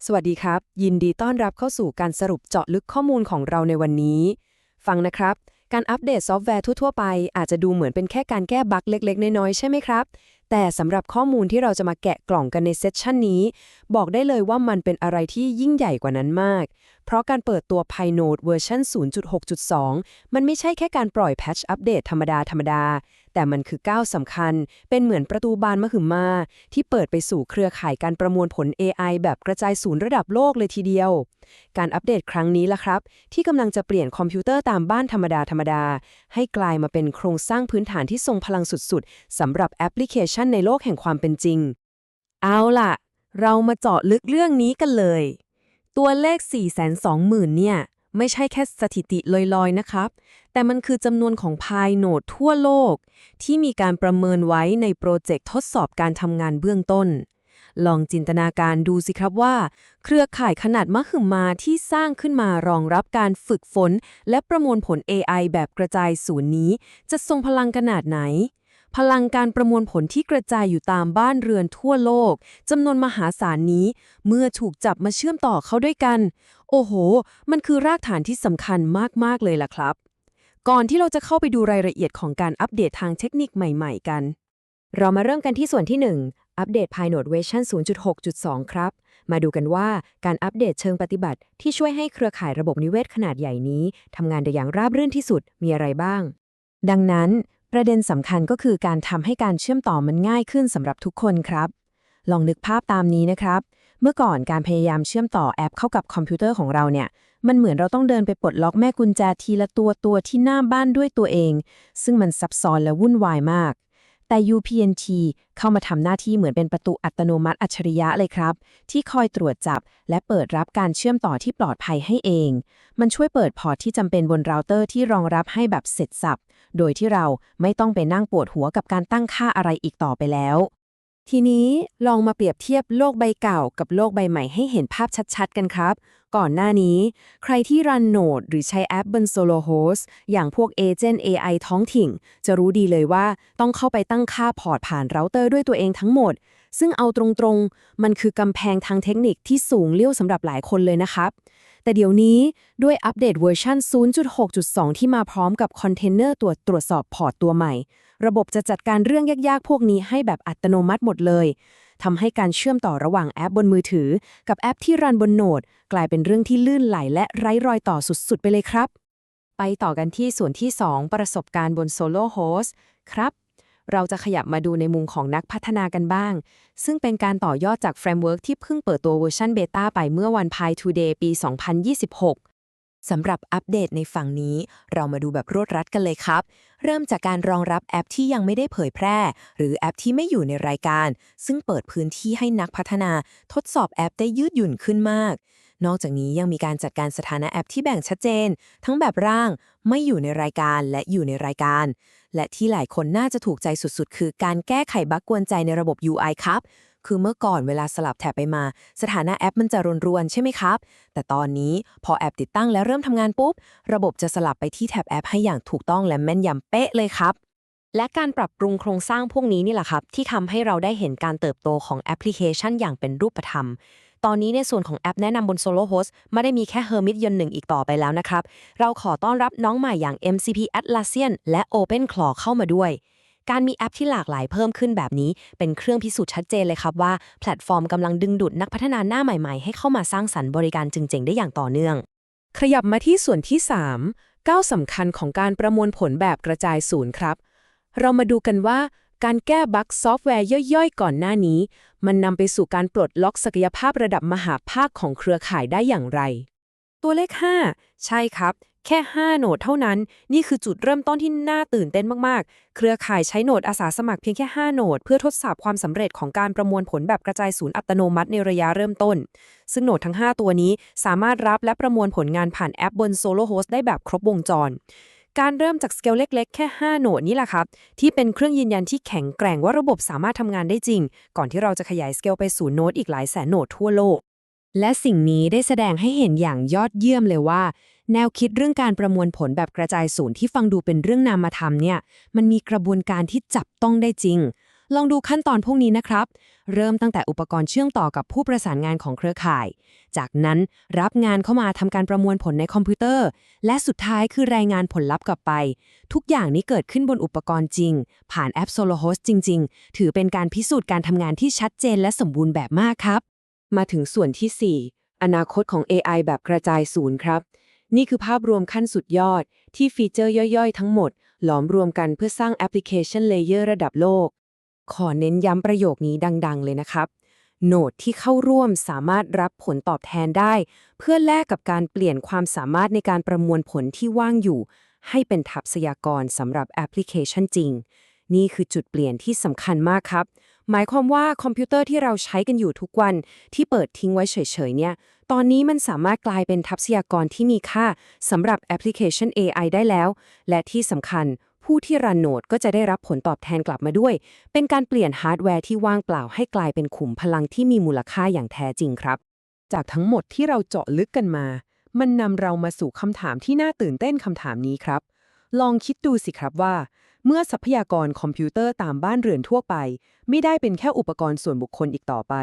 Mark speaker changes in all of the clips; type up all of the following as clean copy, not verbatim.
Speaker 1: สวัสดีครับยินดีต้อนรับเข้าสู่การสรุปเจาะลึกข้อมูลของเราในวันนี้ฟังนะครับการอัปเดตซอฟต์แวร์ทั่วๆไปอาจจะดูเหมือนเป็นแค่การแก้บั๊กเล็กๆน้อยๆใช่ไหมครับแต่สำหรับข้อมูลที่เราจะมาแกะกล่องกันในเซสชันนี้บอกได้เลยว่ามันเป็นอะไรที่ยิ่งใหญ่กว่านั้นมากเพราะการเปิดตัว Pinode เวอร์ชัน 0.6.2 มันไม่ใช่แค่การปล่อยแพทช์อัปเดตธรรมดาแต่มันคือก้าวสำคัญเป็นเหมือนประตูบานมหึมาที่เปิดไปสู่เครือข่ายการประมวลผล AI แบบกระจายศูนย์ระดับโลกเลยทีเดียวการอัปเดตครั้งนี้ล่ะครับที่กำลังจะเปลี่ยนคอมพิวเตอร์ตามบ้านธรรมดาให้กลายมาเป็นโครงสร้างพื้นฐานที่ทรงพลังสุดๆสำหรับแอปพลิเคชันในโลกแห่งความเป็นจริงเอาล่ะเรามาเจาะลึกเรื่องนี้กันเลยตัวเลข 420,000 เนี่ยไม่ใช่แค่สถิติลอยๆนะครับแต่มันคือจำนวนของพายโนดทั่วโลกที่มีการประเมินไว้ในโปรเจกต์ทดสอบการทำงานเบื้องต้นลองจินตนาการดูสิครับว่าเครือข่ายขนาดมหึมาที่สร้างขึ้นมารองรับการฝึกฝนและประมวลผล AI แบบกระจายศูนย์นี้จะทรงพลังขนาดไหนพลังการประมวลผลที่กระจายอยู่ตามบ้านเรือนทั่วโลกจำนวนมหาศาลนี้เมื่อถูกจับมาเชื่อมต่อเข้าด้วยกันโอ้โหมันคือรากฐานที่สำคัญมากๆเลยล่ะครับก่อนที่เราจะเข้าไปดูรายละเอียดของการอัปเดตทางเทคนิคใหม่ๆกันเรามาเริ่มกันที่ส่วนที่ 1อัปเดต Pinode เวอร์ชัน 0.6.2 ครับมาดูกันว่าการอัปเดตเชิงปฏิบัติที่ช่วยให้เครือข่ายระบบนิเวศขนาดใหญ่นี้ทำงานได้อย่างราบรื่นที่สุดมีอะไรบ้างดังนั้นประเด็นสำคัญก็คือการทำให้การเชื่อมต่อมันง่ายขึ้นสำหรับทุกคนครับลองนึกภาพตามนี้นะครับเมื่อก่อนการพยายามเชื่อมต่อแอปเข้ากับคอมพิวเตอร์ของเราเนี่ยมันเหมือนเราต้องเดินไปปลดล็อกแม่กุญแจทีละตัวที่หน้าบ้านด้วยตัวเองซึ่งมันซับซ้อนและวุ่นวายมากแต่ UPnT เข้ามาทำหน้าที่เหมือนเป็นประตูอัตโนมัติอัจฉริยะเลยครับที่คอยตรวจจับและเปิดรับการเชื่อมต่อที่ปลอดภัยให้เองมันช่วยเปิดพอร์ตที่จำเป็นบนเราเตอร์ที่รองรับให้แบบเสร็จสรรพโดยที่เราไม่ต้องไปนั่งปวดหัวกับการตั้งค่าอะไรอีกต่อไปแล้วทีนี้ลองมาเปรียบเทียบโลกใบเก่ากับโลกใบใหม่ให้เห็นภาพชัดๆกันครับก่อนหน้านี้ใครที่รันโนดหรือใช้แอปบน Solo Host อย่างพวกเอเจนต์ AI ท้องถิ่นจะรู้ดีเลยว่าต้องเข้าไปตั้งค่าพอร์ตผ่านเราเตอร์ด้วยตัวเองทั้งหมดซึ่งเอาตรงๆมันคือกำแพงทางเทคนิคที่สูงเลี้ยวสำหรับหลายคนเลยนะครับแต่เดี๋ยวนี้ด้วยอัปเดตเวอร์ชัน 0.6.2 ที่มาพร้อมกับคอนเทนเนอร์ตรวจสอบพอร์ตตัวใหม่ระบบจะจัดการเรื่องยากๆพวกนี้ให้แบบอัตโนมัติหมดเลยทำให้การเชื่อมต่อระหว่างแอปบนมือถือกับแอปที่รันบนโนดกลายเป็นเรื่องที่ลื่นไหลและไร้รอยต่อสุดๆไปเลยครับไปต่อกันที่ส่วนที่ 2 ประสบการณ์บน Solo Host ครับเราจะขยับมาดูในมุมของนักพัฒนากันบ้างซึ่งเป็นการต่อยอดจากเฟรมเวิร์กที่เพิ่งเปิดตัวเวอร์ชันเบต้าไปเมื่อวัน Pi Today ปี 2026 สำหรับอัปเดตในฝั่งนี้เรามาดูแบบรวดรัดกันเลยครับเริ่มจากการรองรับแอปที่ยังไม่ได้เผยแพร่หรือแอปที่ไม่อยู่ในรายการซึ่งเปิดพื้นที่ให้นักพัฒนาทดสอบแอปได้ยืดหยุ่นขึ้นมากนอกจากนี้ยังมีการจัดการสถานะแอปที่แบ่งชัดเจนทั้งแบบร่างไม่อยู่ในรายการและอยู่ในรายการและที่หลายคนน่าจะถูกใจสุดๆคือการแก้ไขบั๊กกวนใจในระบบ UI ครับคือเมื่อก่อนเวลาสลับแท็บไปมาสถานะแอปมันจะรวนๆใช่ไหมครับแต่ตอนนี้พอแอปติดตั้งและเริ่มทำงานปุ๊บระบบจะสลับไปที่แท็บแอปให้อย่างถูกต้องและแม่นยำเป๊ะเลยครับและการปรับปรุงโครงสร้างพวกนี้นี่แหละครับที่ทำให้เราได้เห็นการเติบโตของแอปพลิเคชันอย่างเป็นรูปธรรมตอนนี้ในส่วนของแอปแนะนำบน Solo Host ไม่ได้มีแค่ Hermit ยนต์หนึ่งอีกต่อไปแล้วนะครับเราขอต้อนรับน้องใหม่อย่าง MCP Atlassian และ OpenClaw เข้ามาด้วยการมีแอปที่หลากหลายเพิ่มขึ้นแบบนี้เป็นเครื่องพิสูจน์ชัดเจนเลยครับว่าแพลตฟอร์มกำลังดึงดูดนักพัฒนาหน้าใหม่ๆให้เข้ามาสร้างสรรค์บริการเจ๋งๆได้อย่างต่อเนื่องขยับมาที่ส่วนที่ 3 ก้าวสำคัญของการประมวลผลแบบกระจายศูนย์ครับเรามาดูกันว่าการแก้บั๊กซอฟต์แวร์ย่อยๆก่อนหน้านี้มันนำไปสู่การปลดล็อกศักยภาพระดับมหาภาคของเครือข่ายได้อย่างไรตัวเลข 5 ใช่ครับแค่ 5 โหนดเท่านั้นนี่คือจุดเริ่มต้นที่น่าตื่นเต้นมากๆเครือข่ายใช้โหนดอาสาสมัครเพียงแค่ 5 โหนดเพื่อทดสอบความสำเร็จของการประมวลผลแบบกระจายศูนย์อัตโนมัติในระยะเริ่มต้นซึ่งโหนดทั้ง 5 ตัวนี้สามารถรับและประมวลผลงานผ่านแอปบน Solo Host ได้แบบครบวงจรการเริ่มจากสเกลเล็กๆแค่ 5 โหนดนี่แหละครับที่เป็นเครื่องยืนยันที่แข็งแกร่งว่าระบบสามารถทำงานได้จริงก่อนที่เราจะขยายสเกลไปสู่โหนดอีกหลายแสนโหนดทั่วโลกและสิ่งนี้ได้แสดงให้เห็นอย่างยอดเยี่ยมเลยว่าแนวคิดเรื่องการประมวลผลแบบกระจายศูนย์ที่ฟังดูเป็นเรื่องนามธรรมเนี่ยมันมีกระบวนการที่จับต้องได้จริง ลองดูขั้นตอนพวกนี้นะครับ เริ่มตั้งแต่อุปกรณ์เชื่อมต่อกับผู้ประสานงานของเครือข่าย จากนั้นรับงานเข้ามาทำการประมวลผลในคอมพิวเตอร์ และสุดท้ายคือรายงานผลลัพธ์กลับไป ทุกอย่างนี้เกิดขึ้นบนอุปกรณ์จริง ผ่านแอป Solo Host จริงๆ ถือเป็นการพิสูจน์การทำงานที่ชัดเจนและสมบูรณ์แบบมากครับ มาถึงส่วนที่ 4 อนาคตของ AI แบบกระจายศูนย์ครับ นี่คือภาพรวมขั้นสุดยอดที่ฟีเจอร์ย่อยๆทั้งหมดหลอมรวมกันเพื่อสร้างแอปพลิเคชันเลเยอร์ระดับโลก ขอเน้นย้ำประโยคนี้ดังๆเลยนะครับโนดที่เข้าร่วมสามารถรับผลตอบแทนได้ เพื่อแลกกับการเปลี่ยนความสามารถในการประมวลผลที่ว่างอยู่ ให้เป็นทรัพยากรสำหรับแอปพลิเคชันจริง นี่คือจุดเปลี่ยนที่สำคัญมากครับ หมายความว่าคอมพิวเตอร์ที่เราใช้กันอยู่ทุกวันที่เปิดทิ้งไว้เฉยๆเนี่ยตอนนี้มันสามารถกลายเป็นทรัพยากรที่มีค่าสำหรับแอปพลิเคชัน AI ได้แล้ว และที่สำคัญผู้ที่รันโนดก็จะได้รับผลตอบแทนกลับมาด้วย เป็นการเปลี่ยนฮาร์ดแวร์ที่ว่างเปล่าให้กลายเป็นขุมพลังที่มีมูลค่าอย่างแท้จริงครับ จากทั้งหมดที่เราเจาะลึกกันมา มันนำเรามาสู่คำถามที่น่าตื่นเต้นคำถามนี้ครับ ลองคิดดูสิครับว่า เมื่อทรัพยากรคอมพิวเตอร์ตามบ้านเรือนทั่วไป ไม่ได้เป็นแค่อุปกรณ์ส่วนบุคคลอีกต่อไป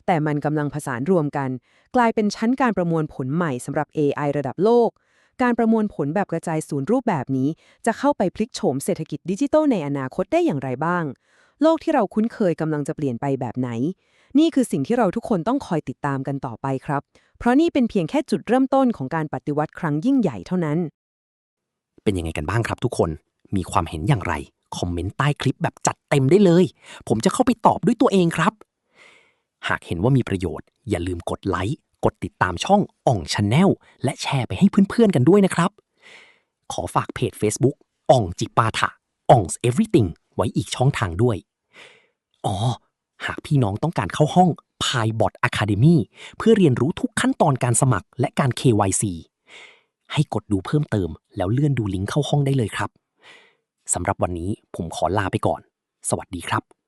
Speaker 1: แต่มันกำลังผสานรวมกัน กลายเป็นชั้นการประมวลผลใหม่สำหรับ AI ระดับโลก การประมวลผลแบบกระจายศูนย์รูปแบบนี้ จะเข้าไปพลิกโฉมเศรษฐกิจดิจิทัลในอนาคตได้อย่างไรบ้าง โลกที่เราคุ้นเคยกำลังจะเปลี่ยนไปแบบไหน นี่คือสิ่งที่เราทุกคนต้องคอยติดตามกันต่อไปครับ เพราะนี่เป็นเพียงแค่จุดเริ่มต้นของการปฏิวัติครั้งยิ่งใหญ่เท่านั้น
Speaker 2: เป็นยังไงกันบ้างครับทุกคน มีความเห็นอย่างไร คอมเมนต์ใต้คลิปแบบจัดเต็มได้เลย ผมจะเข้าไปตอบด้วยตัวเองครับ หากเห็นว่ามีประโยชน์ อย่าลืมกดไลค์ กดติดตามช่องอ่องชาแนลและแชร์ไปให้เพื่อนๆกันด้วยนะครับ ขอฝากเพจ Facebook อ่องจิปาถะอ่อง everything ไว้อีกช่องทางด้วย อ๋อ หากพี่น้องต้องการเข้าห้อง PyBot Academy เพื่อเรียนรู้ทุกขั้นตอนการสมัครและการ KYC ให้กดดูเพิ่มเติมแล้วเลื่อนดูลิงก์เข้าห้องได้เลยครับ สำหรับวันนี้ผมขอลาไปก่อน สวัสดีครับ